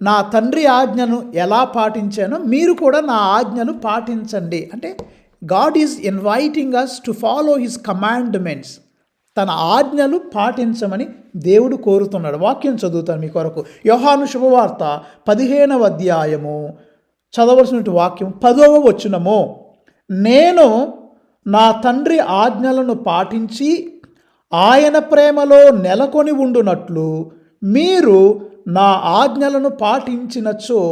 నా తండ్రి ఆజ్ఞను ఎలా పాటించానో మీరు కూడా నా ఆజ్ఞలు పాటించండి. అంటే God is inviting us to follow his commandments. తన ఆజ్ఞలు పాటించమని దేవుడు కోరుతున్నాడు. వాక్యం చదువుతాను మీ కొరకు. యోహాను శుభవార్త 15వ అధ్యాయము చదవలసిన వాక్యం 10వ వచనము. నేను నా తండ్రి ఆజ్ఞలను పాటించి ఆయన ప్రేమలో నెలకొని ఉండునట్లు మీరు నా ఆజ్ఞలను పాటించినచో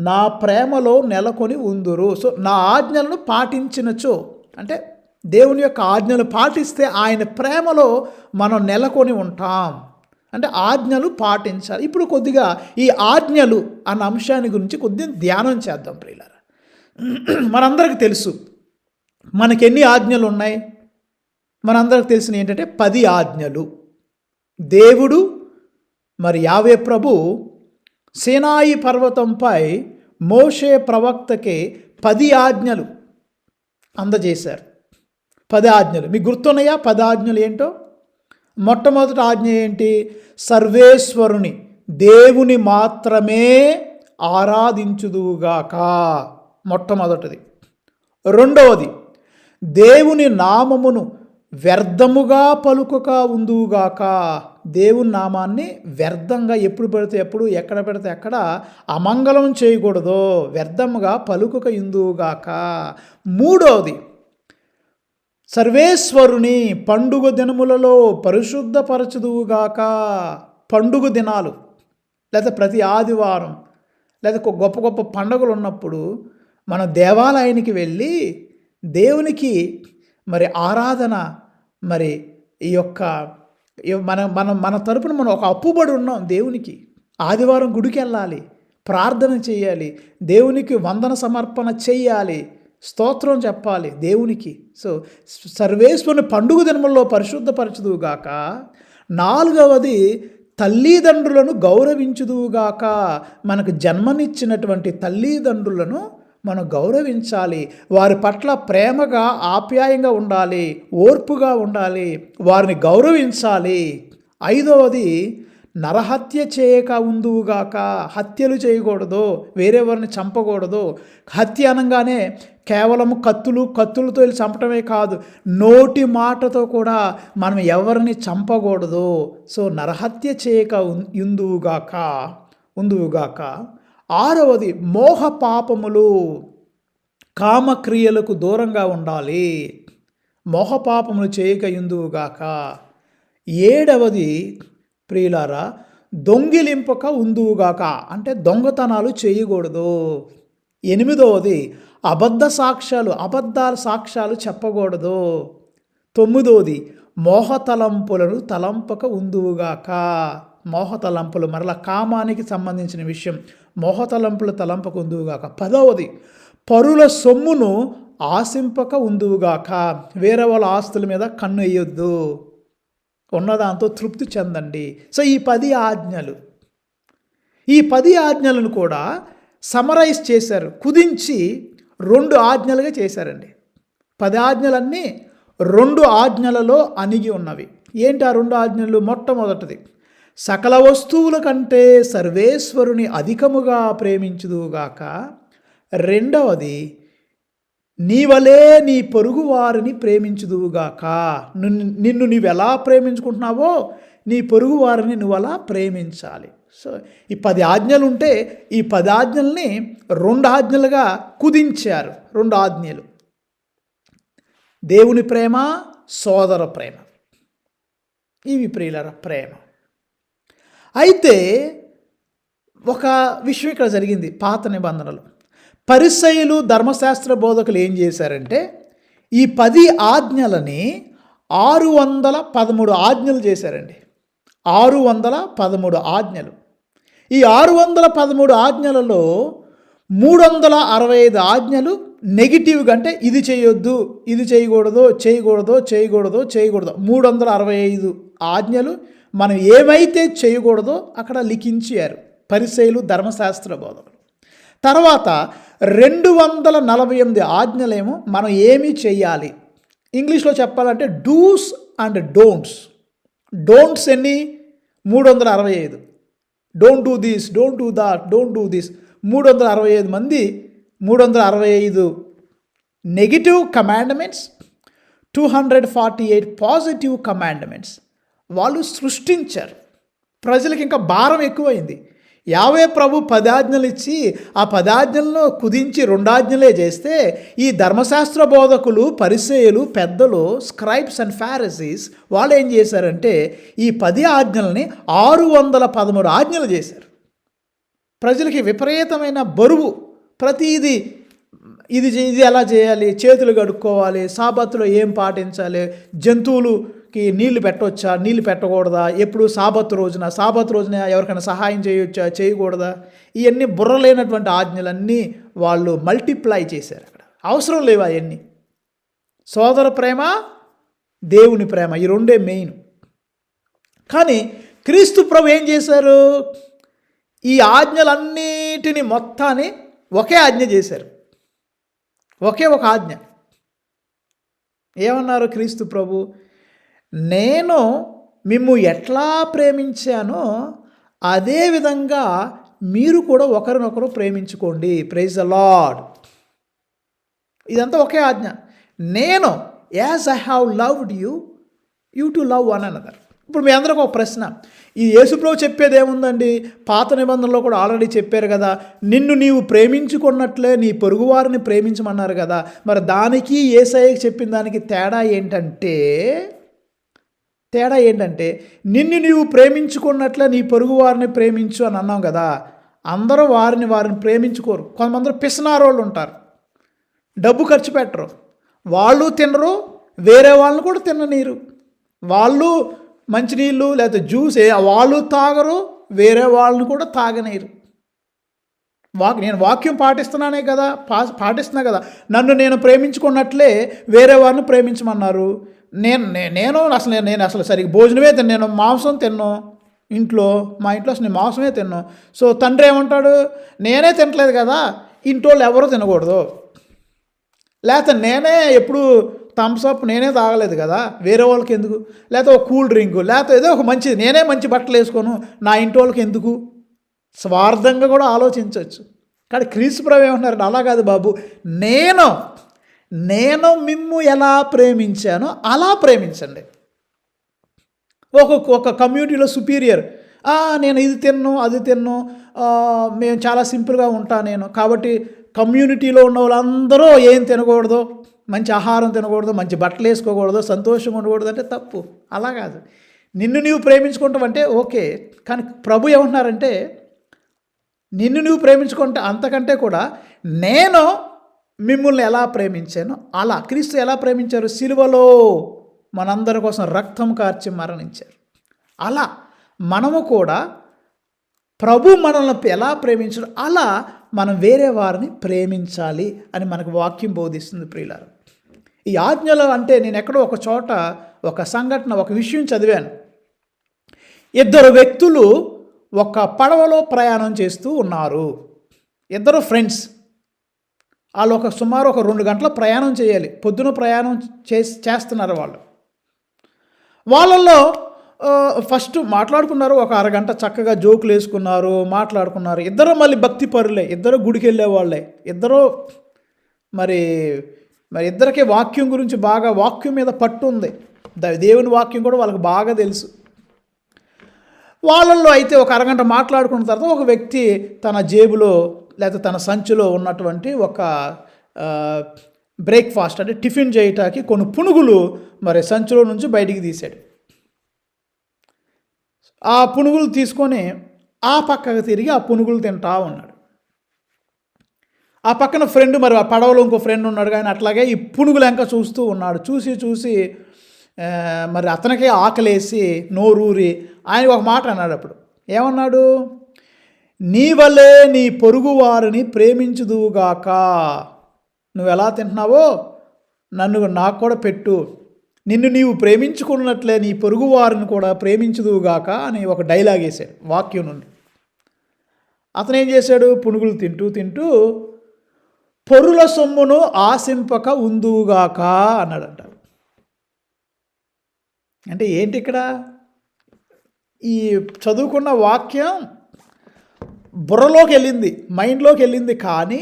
నా ప్రేమలో నెలకొని ఉందురు. సో నా ఆజ్ఞలను పాటించినచో అంటే దేవుని యొక్క ఆజ్ఞలు పాటిస్తే ఆయన ప్రేమలో మనం నెలకొని ఉంటాం. అంటే ఆజ్ఞలు పాటించాలి. ఇప్పుడు కొద్దిగా ఈ ఆజ్ఞలు అన్న అంశాన్ని గురించి కొద్దిగా ధ్యానం చేద్దాం ప్రియులారా. మనందరికీ తెలుసు మనకెన్ని ఆజ్ఞలు ఉన్నాయి. మనందరికి తెలిసిన ఏంటంటే 10 ఆజ్ఞలు. దేవుడు మరి యావే ప్రభు సీనాయి పర్వతంపై మోషే ప్రవక్తకి 10 ఆజ్ఞలు అందజేశారు. 10 ఆజ్ఞలు మీకు గుర్తున్నాయా? 10 ఆజ్ఞలు ఏంటో? మొట్టమొదటి ఆజ్ఞ ఏంటి? సర్వేశ్వరుని దేవుని మాత్రమే ఆరాధించుదువుగాక, మొట్టమొదటిది. రెండవది, దేవుని నామమును వ్యర్థముగా పలుకక ఉందువుగాక. దేవుని నామాన్ని వ్యర్థంగా ఎప్పుడు పెడితే ఎప్పుడు, ఎక్కడ పెడితే ఎక్కడ అమంగళం చేయకూడదు, వ్యర్థముగా పలుకక ఉందువుగాక. మూడవది, సర్వేశ్వరుని పండుగ దినములలో పరిశుద్ధపరచుదువుగాక. పండుగ దినాలు లేదా ప్రతి ఆదివారం లేదా గొప్ప గొప్ప పండుగలు ఉన్నప్పుడు మన దేవాలయానికి వెళ్ళి దేవునికి మరి ఆరాధన, మరి ఈ యొక్క మన తరపున మనం ఒక అప్పుబడి ఉన్నాం దేవునికి. ఆదివారం గుడికి వెళ్ళాలి, ప్రార్థన చేయాలి, దేవునికి వందన సమర్పణ చేయాలి, స్తోత్రం చెప్పాలి దేవునికి. సో సర్వేశ్వరుని పండుగ దినముల్లో పరిశుద్ధపరచుదువుగాక. నాలుగవది, తల్లిదండ్రులను గౌరవించుదువుగాక. మనకు జన్మనిచ్చినటువంటి తల్లిదండ్రులను మనం గౌరవించాలి, వారి పట్ల ప్రేమగా ఆప్యాయంగా ఉండాలి, ఓర్పుగా ఉండాలి, వారిని గౌరవించాలి. ఐదవది, నరహత్య చేయక ఉందువుగాక. హత్యలు చేయకూడదు, వేరేవారిని చంపకూడదు. హత్య అనగానే కేవలం కత్తులతో వెళ్ళి చంపటమే కాదు, నోటి మాటతో కూడా మనం ఎవరిని చంపకూడదు. సో నరహత్య చేయక ఉందువుగాక. ఆరవది, మోహ పాపములు, కామక్రియలకు దూరంగా ఉండాలి, మోహపాపములు చేయక ఉందువుగాక. ఏడవది ప్రియులారా, దొంగిలింపక ఉందువుగాక. అంటే దొంగతనాలు చేయకూడదు. ఎనిమిదవది, అబద్ధాల సాక్ష్యాలు చెప్పకూడదు. తొమ్మిదవది, మోహతలంపులను తలంపక ఉందువుగాక. మోహతలంపులు మరలా కామానికి సంబంధించిన విషయం. మోహతలంపులు తలంపక ఉందువుగాక. పదవది, పరుల సొమ్మును ఆశింపక ఉందువుగాక. వేరే వాళ్ళ ఆస్తుల మీద కన్ను వేయొద్దు, ఉన్నదాంతో తృప్తి చెందండి. సో ఈ 10 ఆజ్ఞలు, ఈ 10 ఆజ్ఞలను కూడా సమరైజ్ చేశారు, కుదించి 2 ఆజ్ఞలుగా చేశారండి. 10 ఆజ్ఞలన్నీ 2 ఆజ్ఞలలో అణిగి ఉన్నవి. ఏంటి ఆ 2 ఆజ్ఞలు? మొట్టమొదటిది, సకల వస్తువుల కంటే సర్వేశ్వరుని అధికముగా ప్రేమించుదువుగాక. రెండవది, నీవలే నీ పొరుగు వారిని ప్రేమించుదువుగాక. నిన్ను నీవెలా ప్రేమించుకుంటున్నావో నీ పొరుగు వారిని నువ్వు అలా ప్రేమించాలి. సో ఈ 10 ఆజ్ఞలు ఉంటే ఈ 10 ఆజ్ఞల్ని 2 ఆజ్ఞలుగా కుదించారు. 2 ఆజ్ఞలు, దేవుని ప్రేమ, సోదర ప్రేమ. ఇవి ప్రియులారా ప్రేమ. అయితే ఒక విషయం ఇక్కడ జరిగింది. పాత నిబంధనలు పరిసయ్యులు, ధర్మశాస్త్ర బోధకులు ఏం చేశారంటే ఈ 10 ఆజ్ఞలని 613 ఆజ్ఞలు చేశారండి. 613 ఆజ్ఞలు. ఈ 613 ఆజ్ఞలలో 365 ఆజ్ఞలు నెగిటివ్గా, అంటే ఇది చేయొద్దు, ఇది చేయకూడదు, 365 ఆజ్ఞలు మనం ఏమైతే చేయకూడదో అక్కడ లిఖించారు పరిసయ్యులు, ధర్మశాస్త్ర బోధకులు. తర్వాత 248 ఆజ్ఞలేమో మనం ఏమి చేయాలి. ఇంగ్లీష్లో చెప్పాలంటే డూస్ అండ్ డోంట్స్. డోంట్స్ ఎన్ని? 365. Don't do this, don't do that, don't do this. 365 మంది, 365 నెగిటివ్ కమాండ్మెంట్స్, 248 పాజిటివ్ కమాండ్మెంట్స్ వాళ్ళు సృష్టించారు. ప్రజలకు ఇంకా భారం ఎక్కువైంది. యావే ప్రభు 10 ఆజ్ఞలు ఇచ్చి ఆ 10 ఆజ్ఞలను కుదించి 2 ఆజ్ఞలే చేస్తే ఈ ధర్మశాస్త్ర బోధకులు, పరిసయ్యులు, పెద్దలు, స్క్రైబ్స్ అండ్ ఫారిసీస్ వాళ్ళు ఏం చేశారంటే ఈ 10 ఆజ్ఞలని 613 ఆజ్ఞలు చేశారు. ప్రజలకి విపరీతమైన బరువు. ప్రతిదీ ఇది ఎలా చేయాలి, చేతులు కడుక్కోవాలి, సాబత్తులో ఏం పాటించాలి, జంతువులుకి నీళ్లు పెట్టవచ్చా, నీళ్లు పెట్టకూడదా, ఎప్పుడు సాబత్తు రోజున ఎవరికైనా సహాయం చేయొచ్చా, చేయకూడదా, ఇవన్నీ బుర్రలేనటువంటి ఆజ్ఞలన్నీ వాళ్ళు మల్టిప్లై చేశారు. అక్కడ అవసరం లేవు అవన్నీ. సోదర ప్రేమ, దేవుని ప్రేమ, ఈ రెండే మెయిన్. కానీ క్రీస్తు ప్రభు ఏం చేశారు, ఈ ఆజ్ఞలన్నిటిని మొత్తాన్ని ఒకే ఆజ్ఞ చేశారు. ఒకే ఒక ఆజ్ఞ. ఏమన్నారు క్రీస్తు ప్రభు, నేను మిమ్ము ఎట్లా ప్రేమించానో అదే విధంగా మీరు కూడా ఒకరినొకరు ప్రేమించుకోండి. Praise the lord. ఇదంతా ఒకే ఆజ్ఞ. నేను as I have loved you, you to love one another. ఇప్పుడు మీ అందరికి ఒక ప్రశ్న, ఈ యేసుప్రభు చెప్పేది ఏముందండి, పాత నిబంధనలో కూడా ఆల్రెడీ చెప్పారు కదా, నిన్ను నీవు ప్రేమించుకున్నట్లే నీ పొరుగువారిని ప్రేమించమన్నారు కదా, మరి దానికి యేసయ్యకి చెప్పిన దానికి తేడా ఏంటంటే నిన్ను నీవు ప్రేమించుకున్నట్లే నీ పొరుగువారిని ప్రేమించు అని అన్నాం కదా. అందరూ వారిని ప్రేమించుకోరు. కొంతమంది పిసనారోళ్ళు ఉంటారు, డబ్బు ఖర్చు పెట్టరు, వాళ్ళు తినరు, వేరే వాళ్ళని కూడా తిననీరు. వాళ్ళు మంచినీళ్ళు లేకపోతే జ్యూస్ వాళ్ళు తాగరు, వేరే వాళ్ళని కూడా తాగనీరు. నేను వాక్యం పాటిస్తున్నానే కదా, పాటిస్తున్నా కదా, నేను ప్రేమించుకున్నట్లే వేరే వారిని ప్రేమించమన్నారు. నేను అసలు సరిగ్గా భోజనమే తిన్నాను, నేను మాంసం తిన్నాను. మా ఇంట్లో అసలు నేను మాంసమే తిన్నాను. సో తండ్రి ఏమంటాడు, నేనే తినట్లేదు కదా, ఇంటోళ్ళు ఎవరూ తినకూడదు. లేకపోతే నేనే ఎప్పుడు థమ్స్అప్ నేనే తాగలేదు కదా, వేరే వాళ్ళకి ఎందుకు, లేకపోతే ఒక కూల్ డ్రింక్, లేకపోతే ఏదో ఒక మంచిది, నేనే మంచి బట్టలు వేసుకోను, నా ఇంటి వాళ్ళకి ఎందుకు. స్వార్థంగా కూడా ఆలోచించవచ్చు. కానీ క్రీస్తు ప్రభు ఏమంటున్నారు, అలా కాదు బాబు, నేను మిమ్ము ఎలా ప్రేమించానో అలా ప్రేమించండి. ఒక కమ్యూనిటీలో సుపీరియర్, నేను ఇది తిన్ను అది తిన్ను, మేము చాలా సింపుల్గా ఉంటాను నేను, కాబట్టి కమ్యూనిటీలో ఉన్న వాళ్ళందరూ ఏం తినకూడదు, మంచి ఆహారం తినకూడదు, మంచి బట్టలు వేసుకోకూడదు, సంతోషంగా ఉండకూడదు అంటే తప్పు. అలా కాదు. నిన్ను నీవు ప్రేమించుకుంటావంటే ఓకే, కానీ ప్రభు ఏమంటున్నారంటే నిన్ను నువ్వు ప్రేమించుకుంటే అంతకంటే కూడా నేను మిమ్మల్ని ఎలా ప్రేమించానో అలా. క్రీస్తు ఎలా ప్రేమించారు, సిలువలో మనందరి కోసం రక్తం కార్చి మరణించారు. అలా మనము కూడా ప్రభు మనల్ని ఎలా ప్రేమించారు అలా మనం వేరే వారిని ప్రేమించాలి అని మనకు వాక్యం బోధిస్తుంది. ప్రియులారా, ఈ ఆజ్ఞలు అంటే నేను ఎక్కడో ఒక చోట ఒక సంఘటన, ఒక విషయం చదివాను. 2 వ్యక్తులు ఒక పడవలో ప్రయాణం చేస్తూ ఉన్నారు. 2 ఫ్రెండ్స్. వాళ్ళు సుమారు 2 గంటల ప్రయాణం చేయాలి. పొద్దున ప్రయాణం చేస్తున్నారు వాళ్ళల్లో ఫస్ట్ మాట్లాడుకున్నారు. ఒక అరగంట చక్కగా జోకులు వేసుకున్నారు, మాట్లాడుకున్నారు. 2 మళ్ళీ భక్తి పరులే, 2 గుడికి వెళ్ళే వాళ్ళే. 2 మరి 2కే వాక్యం గురించి బాగా, వాక్యం మీద పట్టు ఉంది. దేవుని వాక్యం కూడా వాళ్ళకి బాగా తెలుసు. వాళ్ళల్లో అయితే ఒక అరగంట మాట్లాడుకున్న తర్వాత ఒక వ్యక్తి తన జేబులో లేకపోతే తన సంచిలో ఉన్నటువంటి ఒక బ్రేక్ఫాస్ట్ అంటే టిఫిన్ చేయటానికి కొన్ని పునుగులు మరి సంచిలో నుంచి బయటికి తీశాడు. ఆ పునుగులు తీసుకొని ఆ పక్కకు తిరిగి ఆ పునుగులు తింటా ఉన్నాడు. ఆ పక్కన ఫ్రెండ్, మరి ఆ పడవలో ఇంకో ఫ్రెండ్ ఉన్నాడు, కానీ అట్లాగే ఈ పునుగులు వెంక చూస్తూ ఉన్నాడు. చూసి మరి అతనికే ఆకలేసి నోరూరి ఆయన ఒక మాట అన్నాడు. అప్పుడు ఏమన్నాడు, నీ వల్లే నీ పొరుగు వారిని ప్రేమించుదువుగాక. నువ్వు ఎలా తింటున్నావో నాకు కూడా పెట్టు. నిన్ను నీవు ప్రేమించుకున్నట్లే నీ పొరుగు వారిని కూడా ప్రేమించుదువుగాక అని ఒక డైలాగ్ వేశాడు వాక్యం నుండి. అతను ఏం చేశాడు, పునుగులు తింటూ పొరుల సొమ్మును ఆశింపక ఉందువుగాక అన్నాడంట. అంటే ఏంటి ఇక్కడ, ఈ చదువుకున్న వాక్యం బుర్రలోకి వెళ్ళింది, మైండ్లోకి వెళ్ళింది, కానీ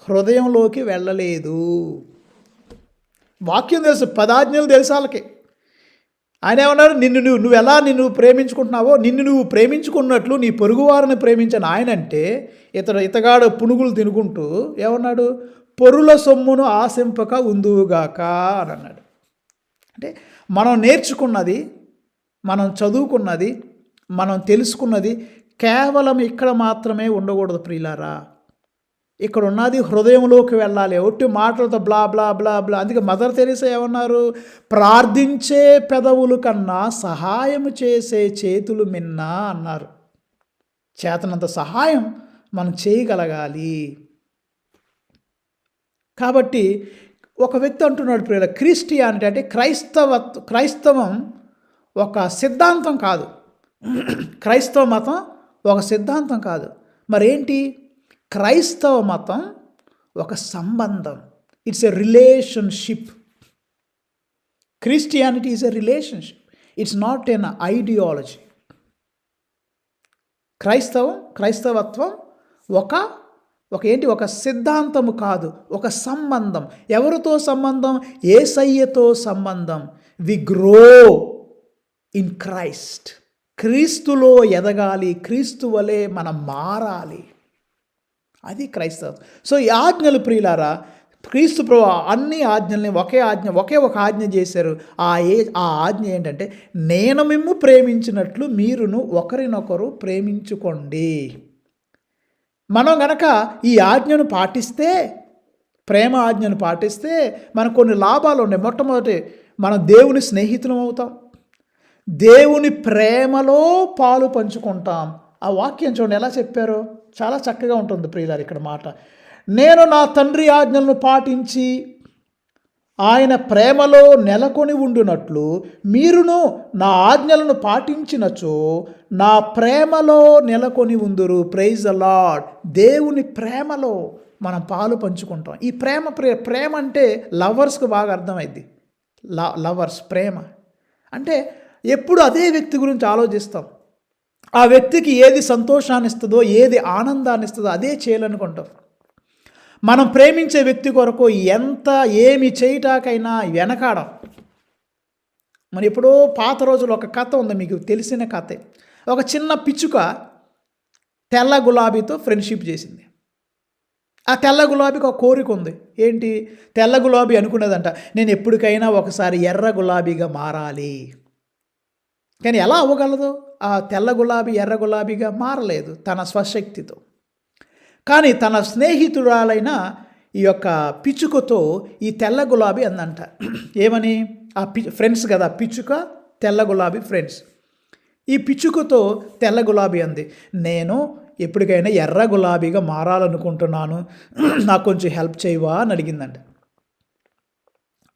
హృదయంలోకి వెళ్ళలేదు. వాక్యం తెలుసు, 10 ఆజ్ఞలు తెలుసు వాళ్ళకి. ఆయన ఏమన్నారు, నిన్ను ప్రేమించుకుంటున్నావో నిన్ను నువ్వు ప్రేమించుకున్నట్లు నీ పొరుగువారిని ప్రేమించని ఆయన అంటే ఇతగాడు పునుగులు తినుకుంటూ ఏమన్నాడు, పొరుల సొమ్మును ఆశింపక ఉందువుగాక అని అన్నాడు. అంటే మనం నేర్చుకున్నది, మనం చదువుకున్నది, మనం తెలుసుకున్నది కేవలం ఇక్కడ మాత్రమే ఉండకూడదు ప్రియులారా. ఇక్కడ ఉన్నది హృదయంలోకి వెళ్ళాలి. ఒట్టి మాటలతో బ్లా బ్లా బ్లా బ్లా. అందుకే మదర్ తెరీసా ఏమన్నారు, ప్రార్థించే పెదవులు కన్నా సహాయం చేసే చేతులు మిన్నా అన్నారు. చేతనంత సహాయం మనం చేయగలగాలి. కాబట్టి ఒక వ్యక్తి అంటున్నాడు ప్రియుల, క్రిస్టియానిటీ అంటే క్రైస్తవం ఒక సిద్ధాంతం కాదు, క్రైస్తవ మతం ఒక సిద్ధాంతం కాదు. మరేంటి? క్రైస్తవ మతం ఒక సంబంధం. It's a relationship. Christianity is a relationship, it's not an ideology. క్రైస్తవత్వం ఒక సిద్ధాంతము కాదు, ఒక సంబంధం. ఎవరితో సంబంధం? యేసయ్యతో సంబంధం. We grow in Christ. క్రీస్తులో ఎదగాలి, క్రీస్తు వలె మనం మారాలి. అది క్రైస్తవం. సో ఈ ఆజ్ఞలు ప్రియులారా, క్రీస్తు ప్రభు అన్ని ఆజ్ఞల్ని ఒకే ఒక ఆజ్ఞ చేశారు. ఆ ఆజ్ఞ ఏంటంటే, నేను మిమ్ము ప్రేమించినట్లు మీరును ఒకరినొకరు ప్రేమించుకోండి. మనం గనక ఈ ఆజ్ఞను పాటిస్తే, ప్రేమ ఆజ్ఞను పాటిస్తే మనకు కొన్ని లాభాలు ఉన్నాయి. మొట్టమొదటి, మనం దేవుని స్నేహితులం అవుతాం, దేవుని ప్రేమలో పాలు పంచుకుంటాం. ఆ వాక్యం చూడండి ఎలా చెప్పారో, చాలా చక్కగా ఉంటుంది ప్రియులారు. ఇక్కడ మాట, నేను నా తండ్రి ఆజ్ఞలను పాటించి ఆయన ప్రేమలో నెలకొని ఉండునట్లు మీరును నా ఆజ్ఞలను పాటించినచో నా ప్రేమలో నెలకొని ఉందురు. Praise the lord. దేవుని ప్రేమలో మనం పాలు పంచుకుంటాం. ఈ ప్రేమ అంటే లవర్స్కి బాగా అర్థమైంది. లవర్స్ ప్రేమ అంటే ఎప్పుడు అదే వ్యక్తి గురించి ఆలోచిస్తాం. ఆ వ్యక్తికి ఏది సంతోషాన్ని ఇస్తుందో, ఏది ఆనందాన్ని ఇస్తుందో అదే చేయాలనుకుంటాం. మనం ప్రేమించే వ్యక్తి కొరకు ఏమి చేయటాకైనా వెనకాడం. మరి ఎప్పుడో పాత రోజులు ఒక కథ ఉంది, మీకు తెలిసిన కథే. ఒక చిన్న పిచ్చుక తెల్ల గులాబీతో ఫ్రెండ్షిప్ చేసింది. ఆ తెల్ల గులాబీకి ఒక కోరిక ఉంది. ఏంటి? తెల్ల గులాబీ అనుకున్నదంట, నేను ఎప్పటికైనా ఒకసారి ఎర్ర గులాబీగా మారాలి. కానీ ఎలా అవ్వగలదు? ఆ తెల్ల గులాబీ ఎర్ర గులాబీగా మారలేదు తన స్వశక్తితో. కానీ తన స్నేహితురాలైన ఈ యొక్క పిచ్చుకతో ఈ తెల్ల గులాబీ అందంట. ఏమని? ఫ్రెండ్స్ కదా, పిచ్చుక తెల్ల గులాబీ ఫ్రెండ్స్. ఈ పిచ్చుకతో తెల్ల గులాబీ అంది, నేను ఎప్పటికైనా ఎర్ర గులాబీగా మారాలనుకుంటున్నాను, నాకు కొంచెం హెల్ప్ చేయవా అని అడిగిందంట.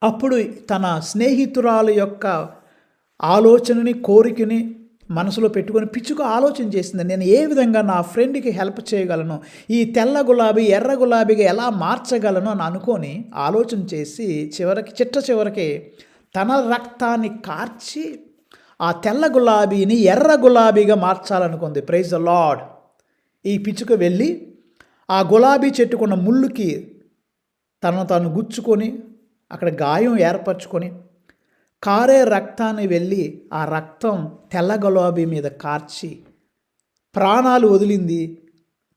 అప్పుడు తన స్నేహితురాలు యొక్క ఆలోచనని, కోరికని మనసులో పెట్టుకొని పిచ్చుక ఆలోచన చేసింది, నేను ఏ విధంగా నా ఫ్రెండ్కి హెల్ప్ చేయగలను, ఈ తెల్ల గులాబీ ఎర్ర గులాబీగా ఎలా మార్చగలను అని అనుకొని ఆలోచన చేసి చివరికి తన రక్తాన్ని కార్చి ఆ తెల్ల గులాబీని ఎర్ర గులాబీగా మార్చాలనుకుంది. Praise the Lord. ఈ పిచ్చుక వెళ్ళి ఆ గులాబీ చెట్టుకున్న ముళ్ళుకి తనను తాను గుచ్చుకొని అక్కడ గాయం ఏర్పరచుకొని కారే రక్తాన్ని వెళ్ళి ఆ రక్తం తెల్ల గులాబీ మీద కార్చి ప్రాణాలు వదిలింది.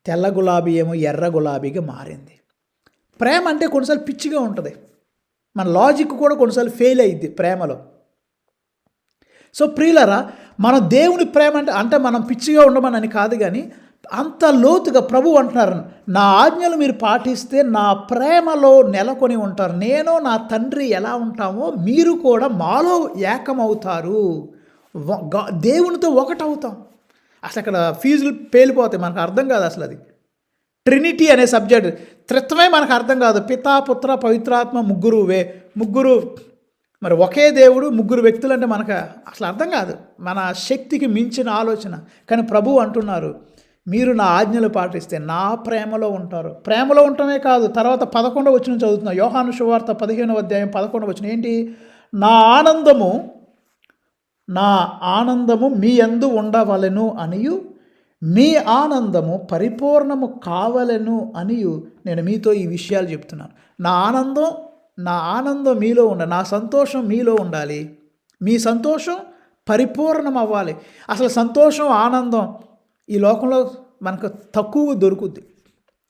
తెల్ల గులాబీ ఏమో ఎర్ర గులాబీగా మారింది. ప్రేమ అంటే కొన్నిసార్లు పిచ్చిగా ఉంటుంది, మన లాజిక్ కూడా కొన్నిసార్లు ఫెయిల్ అయ్యిద్ది ప్రేమలో. సో ప్రియులరా, మన దేవుని ప్రేమ అంటే మనం పిచ్చిగా ఉండమని కాదు, కానీ అంత లోతుగా ప్రభు అంటున్నారు, నా ఆజ్ఞలు మీరు పాటిస్తే నా ప్రేమలో నెలకొని ఉంటారు. నేను నా తండ్రి ఎలా ఉంటామో మీరు కూడా మాలో ఏకమవుతారు, దేవునితో ఒకటవుతాం. అసలు అక్కడ ఫీజులు పేలిపోతాయి, మనకు అర్థం కాదు అసలు. అది ట్రినిటీ అనే సబ్జెక్ట్, త్రిత్వమే మనకు అర్థం కాదు. పితా పుత్ర పవిత్రాత్మ ముగ్గురు మరి ఒకే దేవుడు, ముగ్గురు వ్యక్తులు అంటే మనకు అసలు అర్థం కాదు, మన శక్తికి మించిన ఆలోచన. కానీ ప్రభువు అంటున్నారు, మీరు నా ఆజ్ఞలు పాటిస్తే నా ప్రేమలో ఉంటారు. ప్రేమలో ఉండటమే కాదు, తర్వాత 11వ వచనం చదువుతున్నా, యోహాను సువార్త 15వ అధ్యాయం 11వ వచనం ఏంటి? నా ఆనందము మీ యందు ఉండవలెను అనియు మీ ఆనందము పరిపూర్ణము కావలెను అనియు నేను మీతో ఈ విషయాలు చెప్తున్నాను. నా ఆనందం మీలో ఉండాలి, నా సంతోషం మీలో ఉండాలి, మీ సంతోషం పరిపూర్ణం అవ్వాలి. అసలు సంతోషం, ఆనందం ఈ లోకంలో మనకు తక్కువ దొరుకుద్ది.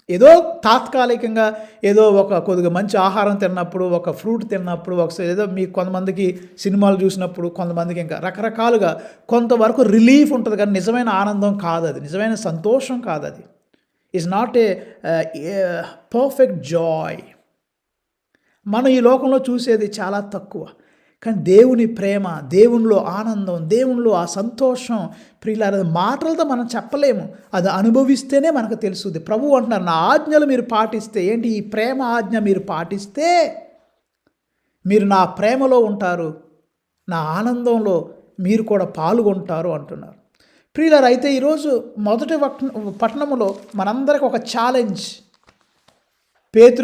ఏదో తాత్కాలికంగా ఏదో కొద్దిగా మంచి ఆహారం తిన్నప్పుడు, ఒక ఫ్రూట్ తిన్నప్పుడు, ఏదో మీ కొంతమందికి సినిమాలు చూసినప్పుడు, కొంతమందికి ఇంకా రకరకాలుగా కొంతవరకు రిలీఫ్ ఉంటుంది, కానీ నిజమైన ఆనందం కాదు అది, నిజమైన సంతోషం కాదు అది. Is not a perfect Joy. మనం ఈ లోకంలో చూసేది చాలా తక్కువ, కానీ దేవుని ప్రేమ, దేవునిలో ఆనందం, దేవునిలో ఆ సంతోషం ప్రియులారా, మాటలతో మనం చెప్పలేము, అది అనుభవిస్తేనే మనకు తెలుస్తుంది. ప్రభువు అంటున్నారు, నా ఆజ్ఞలు మీరు పాటిస్తే, ఏంటి ఈ ప్రేమ ఆజ్ఞ మీరు పాటిస్తే మీరు నా ప్రేమలో ఉంటారు, నా ఆనందంలో మీరు కూడా పాల్గొంటారు అంటున్నారు. ప్రియులారా, అయితే ఈరోజు మొదటి పట్టణములో మనందరికి ఒక ఛాలెంజ్. పేతురు